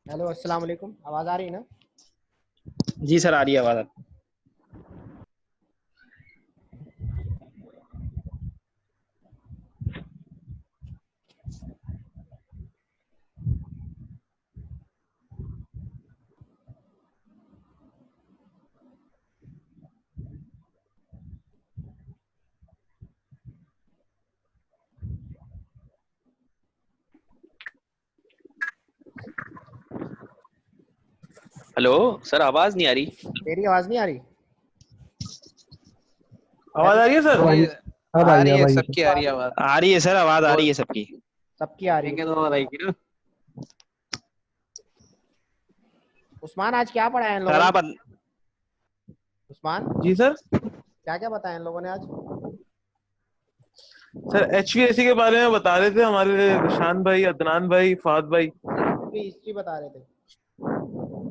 Hello, अस्सलाम वालेकुम। आवाज़ आ रही है ना? जी सर, आ रही है आवाज़ आपको। हेलो सर, आवाज नहीं आ रही। मेरी आवाज़ नहीं आ रही? आवाज आ रही है सर? आ रही है, सबकी आ रही है आवाज। आ रही है सर, आवाज़ आ रही है सबकी। सबकी आ रही है। तो रहेगी ना। उस्मान, आज क्या पढ़ाया इन सर लोगों आप ने? उस्मान, जी सर। क्या क्या बताया इन लोगों ने आज? सर HVAC के बारे में बता रहे थे हमारे शान भाई, अदनान भाई, फाद भाई। पूरी हिस्ट्री बता रहे थे।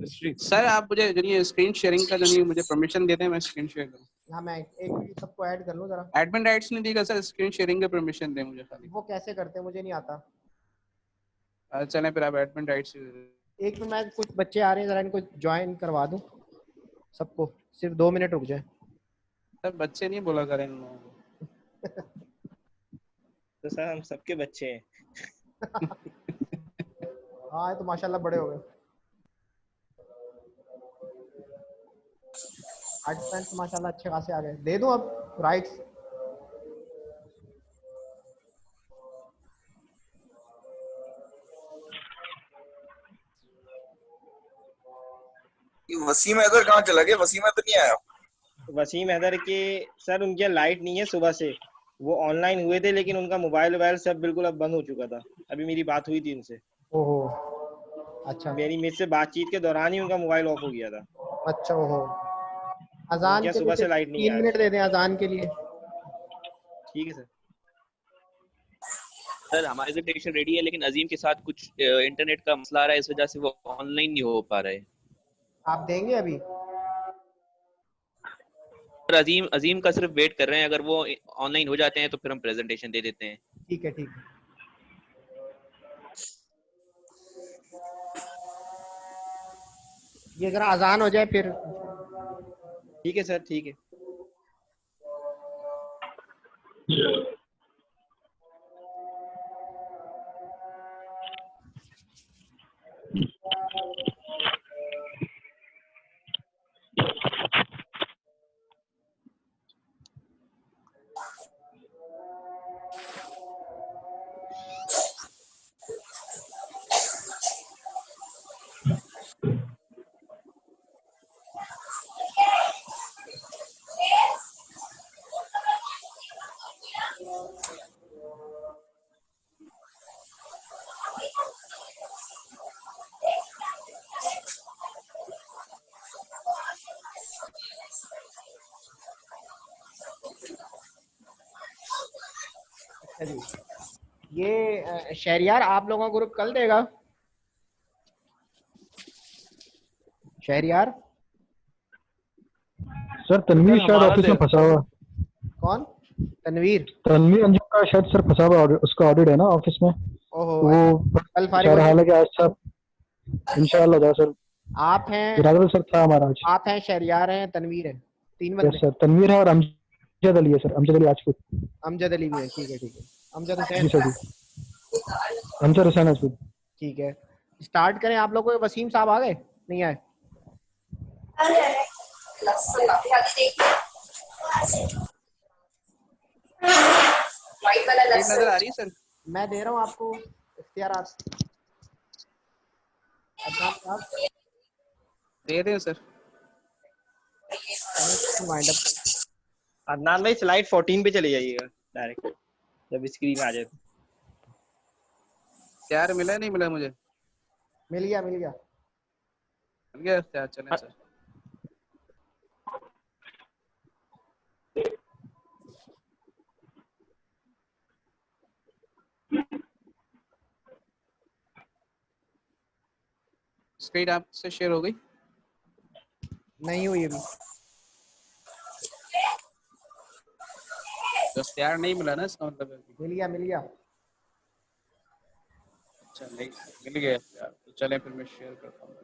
हिस्ट्री। सर आप मुझे जो ये स्क्रीन शेयरिंग का जो नहीं मुझे परमिशन देते हैं, मैं स्क्रीन शेयर करूँ। हाँ, मैं एक मिनट सबको ऐड कर लूँ जरा। एडमिन राइट्स नहीं देगा सर, स्क्रीन शेयरिंग का परमिशन दे मुझे खाली। वो कैसे करते हैं मुझे नहीं आता। चलें फिर आप एडमिन राइट्स। एक मिनट, मैं कुछ बच्चे आ रहे हैं, जरा इनको ज्वाइन करवा दूँ सबको। सिर्फ 2 मिनट रुक जाए। सर बच्चे नहीं बोला करें इन लोगों को। तो सर हम सबके बच्चे हैं। हाँ, ये तो माशाल्लाह बड़े हो गए। पार्टिसिपेंट्स माशाल्लाह अच्छे खासे आ गए। दे दूँ अब राइट्स? वसीम हैदर कहाँ चला गया? वसीम हैदर नहीं आया। वसीम हैदर के सर, उनके लाइट नहीं है सुबह से। वो ऑनलाइन हुए थे लेकिन उनका मोबाइल वोबाइल सब बिल्कुल अब बंद हो चुका था। अभी मेरी बात हुई थी उनसे। ओहो, अच्छा मेरे से बातचीत के दौरान ही उनका मोबाइल ऑफ हो गया था। अच्छा। ओहो, तो उनके अजान यहाँ के सुबह लिए से लाइट नहीं है 3 मिनट आज। दे दें अजान के लिए। ठीक है सर। सर हमारी प्रेजेंटेशन रेडी है, लेकिन अजीम के साथ कुछ इंटरनेट का मसला आ रहा है, इस वजह से वो ऑनलाइन नहीं हो पा रहे। आप देंगे अभी? सर अजीम अजीम का सिर्फ वेट कर रहे हैं। अगर वो ऑनलाइन हो जाते हैं तो फिर हम प्रेजेंटेशन दे देते हैं। ठीक है, ठीक है। ये जरा अजान हो जाए फिर। ठीक है सर, ठीक है। अच्छा जी, ये शहरियार आप लोगों का ग्रुप कल देगा? शहरियार सर तनवीर शायद हमारा ऑफिस में फंसा हुआ। कौन? तनवीर? तनवीर अंजुम का शायद सर फंसा हुआ, उसका ऑडिट है ना ऑफिस में। ओहो, तो अच्छा। वो कल फारिग बता हो रहा जाए। है कि आज सब इंशाल्लाह जाए सर। आप हैं? इरादा सर था हमारा आज। आप हैं, शहरियार हैं, तनवीर है, 3 यस बंदे। सर, तनवीर है और अमजद अली है सर, अमजद अली राजपूत। अमजद अली भी है, ठीक है ठीक है। अमजद जी हुसैन। सर जी, अमजद हुसैन राजपूत। ठीक है, स्टार्ट करें। आप लोगों को वसीम साहब आ गए? नहीं आए? स्क्रीन नजर आ रही है सर? मैं दे रहा हूँ आपको इख्तियारात। अदनान साहब, दे दें सर। Wind up. अदनान भाई स्लाइड 14 पे चले जाइएगा डायरेक्ट, जब स्क्रीन आ जाए तो। यार मिला नहीं मिला मुझे? मिल गया, मिल गया। मिल गया क्या? चलें सर। स्क्रीन आपसे शेयर हो गई? नहीं हुई अभी। तो यार नहीं मिला ना, इसका मतलब है। मिल गया, मिल गया। चले मिल गया यार, तो चले फिर मैं शेयर करता हूँ।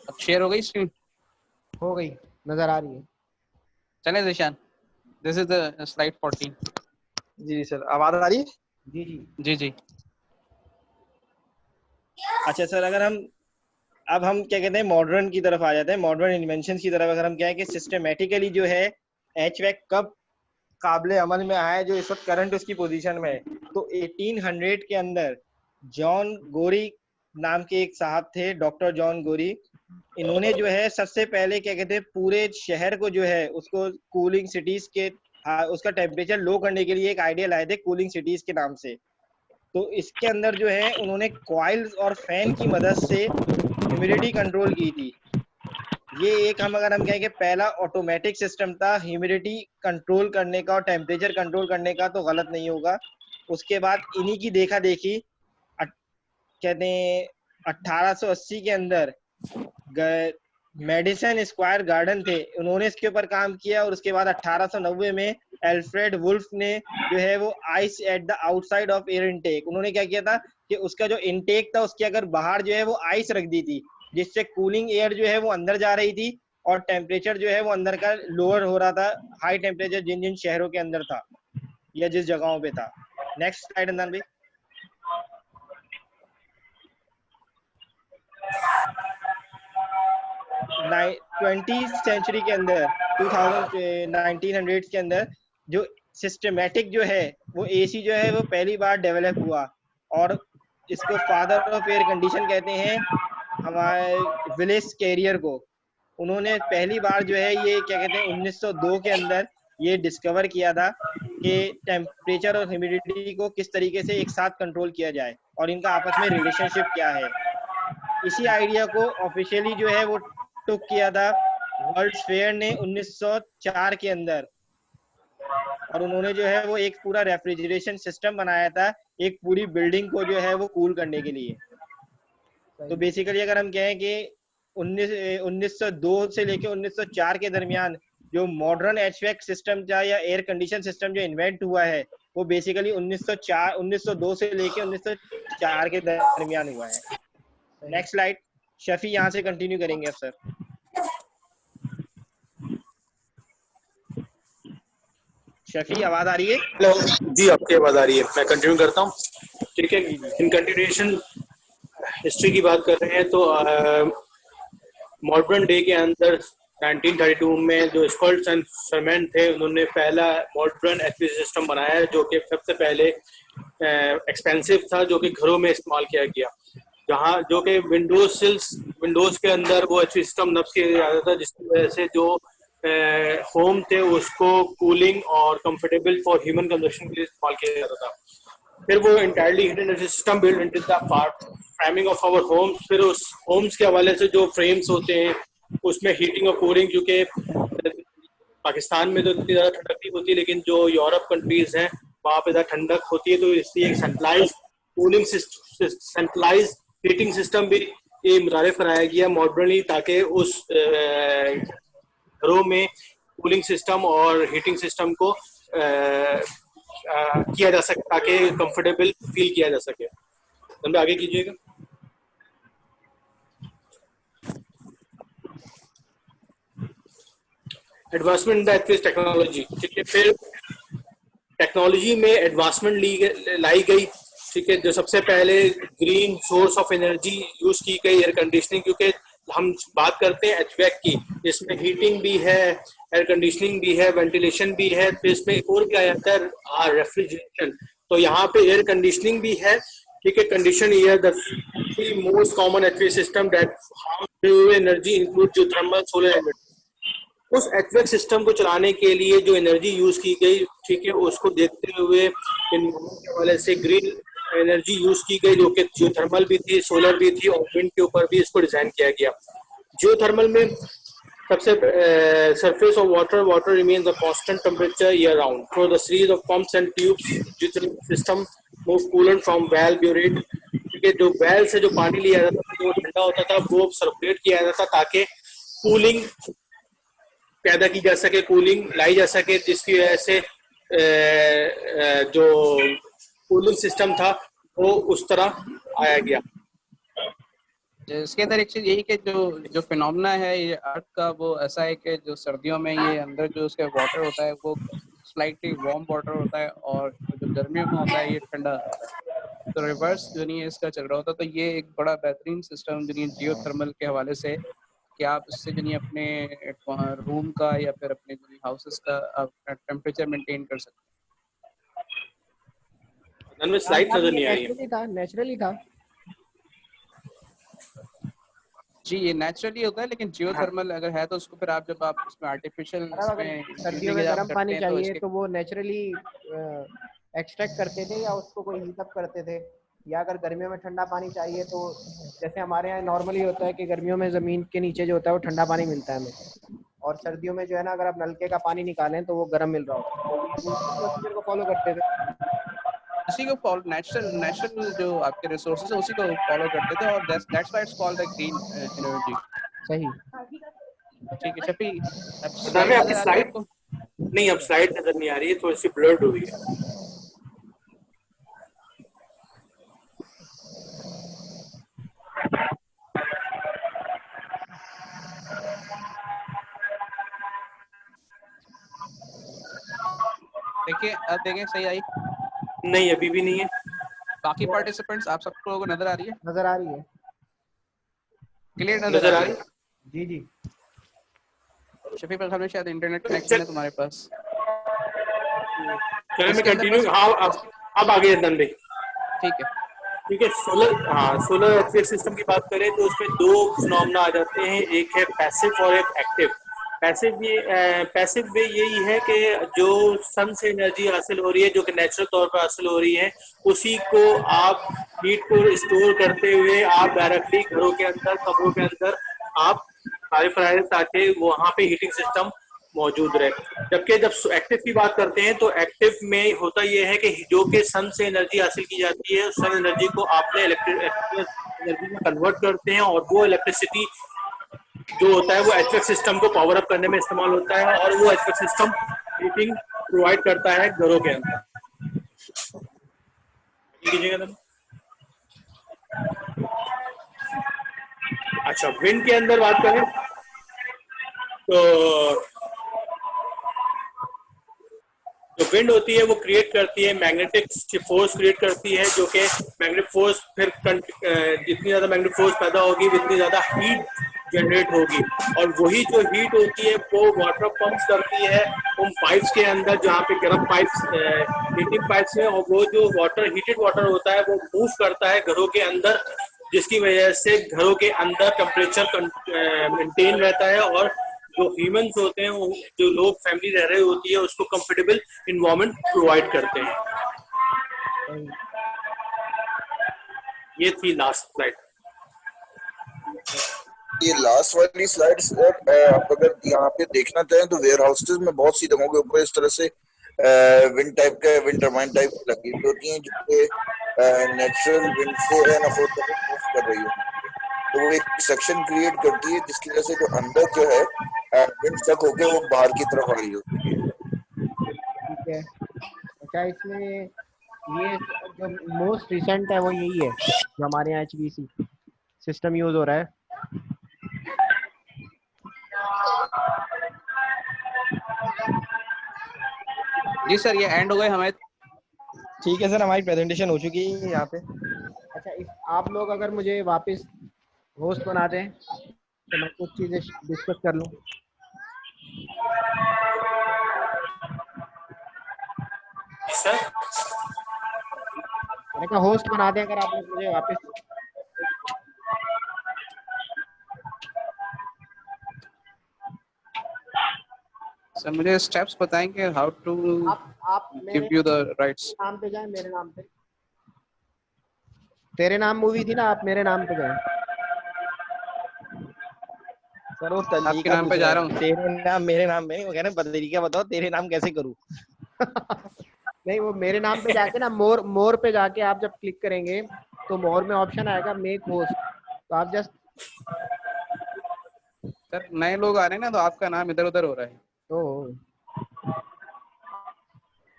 अब शेयर हो गई स्क्रीन? हो गई, नजर आ रही है। चले Zeeshan, this is the slide 14। जी सर, आवाज आ रही है? जी जी जी जी। अच्छा सर, अगर हम अब हम क्या कहते हैं मॉडर्न की तरफ आ जाते हैं, मॉडर्न इन्वेंशन की तरफ। अगर हम क्या है कि सिस्टमेटिकली जो है HVAC कब काबिले अमल में आया है, जो इस वक्त करंट उसकी पोजीशन में है, तो 1800 के अंदर जॉन गोरी नाम के एक साहब थे, डॉक्टर जॉन गोरी। इन्होंने जो है सबसे पहले क्या कहते हैं पूरे शहर को जो है उसको कूलिंग सिटीज के उसका टेम्परेचर लो करने के लिए एक आइडिया लाए थे कूलिंग सिटीज के नाम से। तो इसके अंदर जो है उन्होंने कॉइल्स और फैन की मदद से ह्यूमिडिटी कंट्रोल की थी। ये एक अगर हम कहें कि पहला ऑटोमेटिक सिस्टम था ह्यूमिडिटी कंट्रोल करने का और टेम्परेचर कंट्रोल करने का, तो गलत नहीं होगा। उसके बाद इन्हीं की देखा देखी कहते हैं 1880 के अंदर मेडिसन स्क्वायर गार्डन थे, उन्होंने इसके ऊपर काम किया। और उसके बाद 1890 में एल्फ्रेड वुल्फ ने जो है वो ice at the outside of air intake, उन्होंने क्या किया था कि उसका जो इनटेक था उसके अगर बाहर जो है वो आइस रख दी थी, जिससे कूलिंग एयर जो है वो अंदर जा रही थी और टेम्परेचर जो है वो अंदर का लोअर हो रहा था, हाई टेम्परेचर जिन जिन शहरों के अंदर था या जिस जगहों पे था। नेक्स्ट स्लाइड अंदर भाई। 20th सेंचुरी के अंदर 1900 के अंदर जो सिस्टमेटिक जो है वो एसी जो है वो पहली बार डेवलप हुआ, और इसको फादर ऑफ एयर कंडीशन कहते हैं हमारे विलिस कैरियर को। उन्होंने पहली बार जो है ये क्या कहते हैं 1902 के अंदर ये डिस्कवर किया था कि टेम्परेचर और ह्यूमिडिटी को किस तरीके से एक साथ कंट्रोल किया जाए और इनका आपस में रिलेशनशिप क्या है। इसी आइडिया को ऑफिशियली जो है वो टुक किया था वर्ल्ड फेयर ने 1904 के अंदर, और उन्होंने जो है वो एक पूरा रेफ्रिजरेशन सिस्टम बनाया था एक पूरी बिल्डिंग को जो है वो कूल करने के लिए। तो बेसिकली अगर हम कहें कि 1902 से लेके 1904 के दरमियान जो मॉडर्न HVAC सिस्टम था या एयर कंडीशन सिस्टम जो इन्वेंट हुआ है वो बेसिकली 1902 से लेके 1904 के दरमियान हुआ है। नेक्स्ट स्लाइड, शफी यहाँ से कंटिन्यू करेंगे अब सर। शफी आवाज आ रही है? हेलो जी, आपकी आवाज आ रही है, मैं कंटिन्यू करता हूँ। ठीक है, इन कंटिन्यूएशन हिस्ट्री की बात कर रहे हैं तो मॉडर्न डे के अंदर 1932 में जो स्कॉल्ट्स एंड सरमैन थे उन्होंने पहला मॉडर्न HVAC सिस्टम बनाया है जो कि सबसे पहले एक्सपेंसिव था, जो कि घरों में इस्तेमाल किया गया, जहाँ जो कि विंडोज के अंदर वो HVAC सिस्टम नफ्स किया जाता था, जिसकी वजह से जो होम थे उसको कूलिंग और कंफर्टेबल फॉर ह्यूमन कंजप्शन के लिए इस्तेमाल किया जाता था। फिर वो entirely hidden system build into the framing of our homes. फिर उस होम्स के हवाले से जो फ्रेम्स होते हैं उसमें हीटिंग और कूलिंग, क्योंकि पाकिस्तान में तो इतनी ज़्यादा ठंडक नहीं होती, लेकिन जो यूरोप कंट्रीज हैं वहाँ पे ज़्यादा ठंडक होती है, तो इसलिए एक centralize cooling centralize heating system भी ये मुतारिफ कराया गया मॉडर्नली, ताकि उस घरों में कूलिंग सिस्टम और हीटिंग सिस्टम को किया जा सके, ताकि कंफर्टेबल फील किया जा सके। हम आगे कीजिएगा। Advancement in the HVAC technology. ठीक है, फिर टेक्नोलॉजी में एडवांसमेंट लाई गई। ठीक है, जो सबसे पहले green source of energy use की गई एयर कंडीशनिंग, क्योंकि हम बात करते हैं HVAC की, इसमें हीटिंग भी है, एयर कंडीशनिंग भी है, वेंटिलेशन भी है, फिर इसमें एक और भी आ जाता है रेफ्रिजरेशन। तो यहाँ पे एयर कंडीशनिंग भी है। ठीक है, condition air the most common HVAC system that harm energy include जो थर्मल सोलर एनर्जी। उस HVAC सिस्टम को चलाने के लिए जो एनर्जी यूज की गई, ठीक है, उसको देखते हुए इन के हवाले से ग्रीन एनर्जी यूज की गई, जो कि जियोथर्मल भी थी, सोलर भी थी और विंड के ऊपर भी इसको डिजाइन किया गया। जियोथर्मल में सबसे surface of water remains a constant temperature year round. Through the series of pumps and tubes, digital system move coolant from valve burette, क्योंकि जो वेल से जो पानी लिया जाता था जो ठंडा होता था वो सर्कुलेट किया जाता था ताकि कूलिंग पैदा की जा सके, कूलिंग लाई जा सके, जिसकी वजह से जो कूलिंग सिस्टम था वो उस तरह आया गया। इसके अंदर एक चीज यही कि जो फिनोमेना है ये अर्थ का, वो ऐसा है कि जो सर्दियों में ये अंदर जो उसके वाटर होता है वो स्लाइटली वार्म वाटर होता है और जो गर्मियों में होता है ये ठंडा होता है। तो रिवर्स जो नहीं है इसका चल रहा होता है। तो ये एक बड़ा बेहतरीन सिस्टम जो नहीं जियोथर्मल के हवाले से कि आप इससे जो नहीं अपने रूम का या फिर अपने जो हाउसेस का टेम्परेचर मेंटेन कर सकते में स्लाइड नजर नहीं आ रही है। नेचुरली था जी, ये नेचुरली होता है, लेकिन जियोथर्मल अगर है तो उसको फिर आप जब आप इसमें आर्टिफिशियल सर्दियों में गर्म पानी चाहिए तो वो नेचुरली एक्सट्रैक्ट करते थे या उसको कोई हीट अप करते थे, या अगर गर्मियों में ठंडा पानी चाहिए तो जैसे हमारे यहाँ नॉर्मली होता है कि गर्मियों में ज़मीन के नीचे जो होता है वो ठंडा पानी मिलता है हमें, और सर्दियों में जो है ना अगर आप नलके का पानी निकालें तो वो गर्म मिल रहा होता है, प्रोसीजर को फॉलो करते थे। उसी को फॉलो नेचुरल जो आपके रिसोर्सेज है उसी को फॉलो करते थे, और that's why it's called the green energy. सही, ठीक है शफी, अब स्लाइड आपकी नजर आ रही है स्लाइड आपको? नहीं, अब स्लाइड नजर नहीं आ रही है, थोड़ी सी ब्लर्ड हो रही है। देखिए अब देखें, सही आई? नहीं, अभी भी नहीं है। बाकी पार्टिसिपेंट्स आप सब लोगों को नजर आ रही है? नजर आ रही है, क्लियर नजर आ रही है। जी जी। शफी पर हमें शायद इंटरनेट कनेक्शन है तुम्हारे पास। चलो मैं कंटिन्यू। हाँ, अब आगे नंदन भाई। ठीक है, ठीक है। सोलर इलेक्ट्रिक सिस्टम की बात करें तो उसमें दो फिनोमेना आ जाते हैं, एक है पैसिव और एक एक्टिव। पैसिव वे यही है कि जो सन से एनर्जी हासिल हो रही है, जो कि नेचुरल तौर पर हासिल हो रही है, उसी को आप हीट को स्टोर करते हुए आप डायरेक्टली घरों के अंदर, कमरों के अंदर आप फराए ताकि वहां पे हीटिंग सिस्टम मौजूद रहे। जबकि जब एक्टिव की बात करते हैं तो एक्टिव में होता यह है कि जो कि सन से एनर्जी हासिल की जाती है, सन एनर्जी को आपने इलेक्ट्रिक एनर्जी में कन्वर्ट करते हैं और वो इलेक्ट्रिसिटी जो होता है वो एचवेक सिस्टम को पावर अप करने में इस्तेमाल होता है, और वो एचवेक सिस्टम हीटिंग प्रोवाइड करता है घरों के अंदर। अच्छा, विंड के अंदर बात करें तो जो विंड होती है वो क्रिएट करती है मैग्नेटिक फोर्स क्रिएट करती है, जो कि मैग्नेटिक फोर्स फिर जितनी ज्यादा मैग्नेटिक फोर्स पैदा होगी उतनी ज्यादा हीट जनरेट होगी, और वही जो हीट होती है वो वाटर पंप्स करती है उन पाइप्स के अंदर जहाँ पे गर्म पाइप्स हीटिंग पाइप्स है, और वो जो वाटर हीटेड वाटर होता है वो मूव करता है घरों के अंदर, जिसकी वजह से घरों के अंदर टेम्परेचर मेंटेन रहता है, और जो ह्यूमंस होते हैं, जो लोग फैमिली रह रही होती है, उसको कंफर्टेबल इन्वायरमेंट प्रोवाइड करते हैं। ये थी लास्ट स्लाइड। ये लास्ट वाली स्लाइड आप अगर यहाँ पे देखना चाहें तो वेयर हाउसेज में बहुत सी जगहों के ऊपर इस तरह से विंड टर्बाइन टाइप लगी हुई होती हैं, जो कि नेचुरल विंड से कर रही होती है, तो वो एक सेक्शन क्रिएट करती है जिसकी वजह से जो अंदर जो है विंड स्टक होके वो बाहर की तरफ आ रही होती है। ठीक है। अच्छा, इसमें ये जो मोस्ट रिसेंट है वो यही है जो हमारे यहाँ HVAC सिस्टम यूज हो रहा है। जी सर, ये एंड हो गए हमारे। ठीक है सर, हमारी प्रेजेंटेशन हो चुकी है यहाँ पे। अच्छा, आप लोग अगर मुझे वापस होस्ट बना दें तो मैं कुछ चीजें डिस्कस कर लूँ। सर मैंने कहा होस्ट बना दें अगर आप लोग मुझे वापस। सर मुझे स्टेप्स बताएंगे हाउ टू आप गिव यू द राइट्स। नाम पे जाएं, मेरे नाम पे। तेरे नाम मूवी थी ना, आप मेरे नाम पे जाएं। सर वो आपके तरीका नाम पे जा रहा हूँ। तेरे नाम मेरे नाम में नहीं, वो कह रहे हैं तरीका बताओ तेरे नाम कैसे करूँ। नहीं, वो मेरे नाम पे जाके ना मोर पे जाके आप जब क्लिक करेंगे तो मोर में ऑप्शन आएगा मेक होस्ट, तो आप जस्ट सर नए लोग आ रहे हैं ना, तो आपका नाम इधर उधर हो रहा है। तो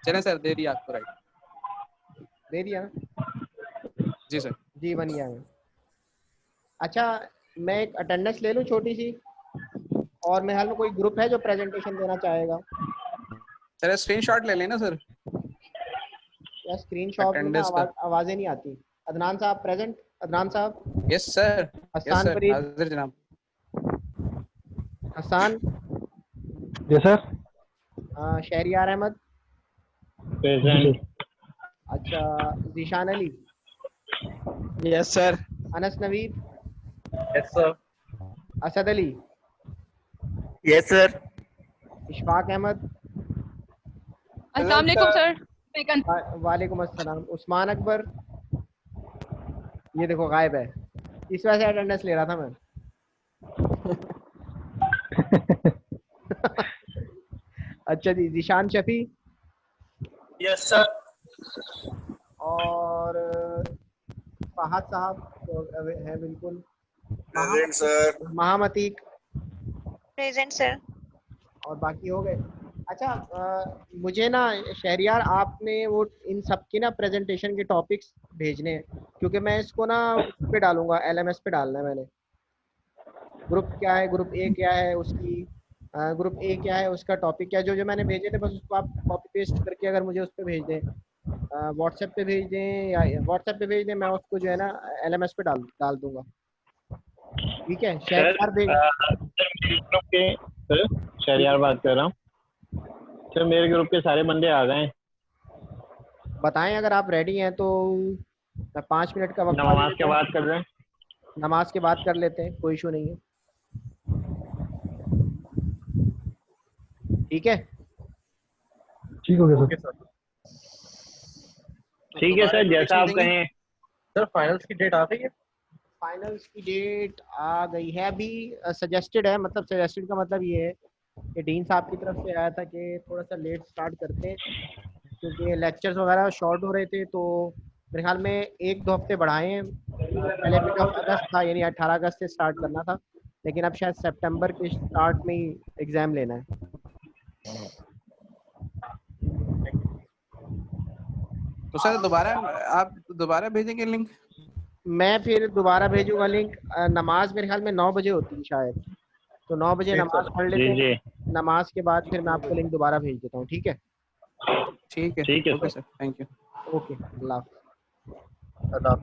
चलें सर, दे दिया आपको राइट। दे दिया जी सर। जी, बन गया मैं। अच्छा, मैं एक अटेंडेंस ले लूँ छोटी सी, और मेरे हाल में कोई ग्रुप है जो प्रेजेंटेशन देना चाहेगा? सर स्क्रीनशॉट ले लेना सर या स्क्रीनशॉट में ना अटेंडेंस का। आवाजें नहीं आती। अदनान साहब प्रेजेंट? अदनान साहब? Yes sir, yes Hasan sir, Farid? हाजिर जनाब। हसन? जी सर। शहरियार अहमद? प्रेजेंट। अच्छा, Zeeshan Ali? Yes sir. Anas Naveed? Yes sir. Asad Ali? Yes sir. Ishfaq Ahmed? अस्सलाम वालेकुम सर। वालेकुम अस्सलाम। उस्मान अकबर? ये देखो गायब है, इस वजह से अटेंडेंस ले रहा था मैं। अच्छा जी, जिशान शफी? Yes sir. और फहद साहब तो है बिल्कुल। Present sir. महामतीक? Present sir. और बाकी हो गए। अच्छा, मुझे ना शहरियार आपने वो इन सब की ना प्रेजेंटेशन के टॉपिक्स भेजने हैं, क्योंकि मैं इसको ना उस पे डालूंगा, LMS पे डालना है मैंने। ग्रुप क्या है, ग्रुप ए क्या है उसकी, ग्रुप ए क्या है उसका टॉपिक क्या है, जो जो मैंने भेजे थे बस उसको आप कॉपी पेस्ट करके अगर मुझे उस पर भेज दें, व्हाट्सएप पे भेज दें या व्हाट्सएप पे भेज दें, मैं उसको जो है ना LMS पे डाल डाल दूंगा। ठीक है, शहरियार भेज। सर शहरियार बात कर रहा हूँ सर, मेरे ग्रुप के सारे बंदे आ गए हैं। बताएं अगर आप रेडी हैं तो मैं 5 मिनट का वक्त नमाज के बाद कर रहे हैं। नमाज के बाद कर लेते हैं, कोई इशू नहीं है। ठीक है, ठीक हो गया सर। ठीक है सर, जैसा आप कहें। सर फाइनल्स की डेट आ गई है? फाइनल्स की डेट आ गई है, अभी सजेस्टेड है, मतलब सजेस्टेड का मतलब ये है कि डीन साहब की तरफ से आया था कि थोड़ा सा लेट स्टार्ट करते हैं, क्योंकि लेक्चर्स वगैरह शॉर्ट हो रहे थे, तो मेरे ख्याल में 1-2 हफ्ते बढ़ाए हैं। पहले मिड ऑफ अगस्त था, यानी 18 अगस्त से स्टार्ट करना था, लेकिन अब शायद सितंबर के स्टार्ट में ही एग्ज़ाम लेना है। तो सर आप दोबारा भेजेंगे लिंक? मैं फिर दोबारा भेजूंगा लिंक। नमाज मेरे ख्याल में 9 बजे होती है शायद, तो 9 बजे नमाज पढ़ लेते हैं, नमाज के बाद फिर मैं आपको लिंक दोबारा भेज देता हूँ। ठीक है? ठीक है, ठीक है okay sir, thank you. Okay, अल्लाह हाफ़िज़। अल्लाह।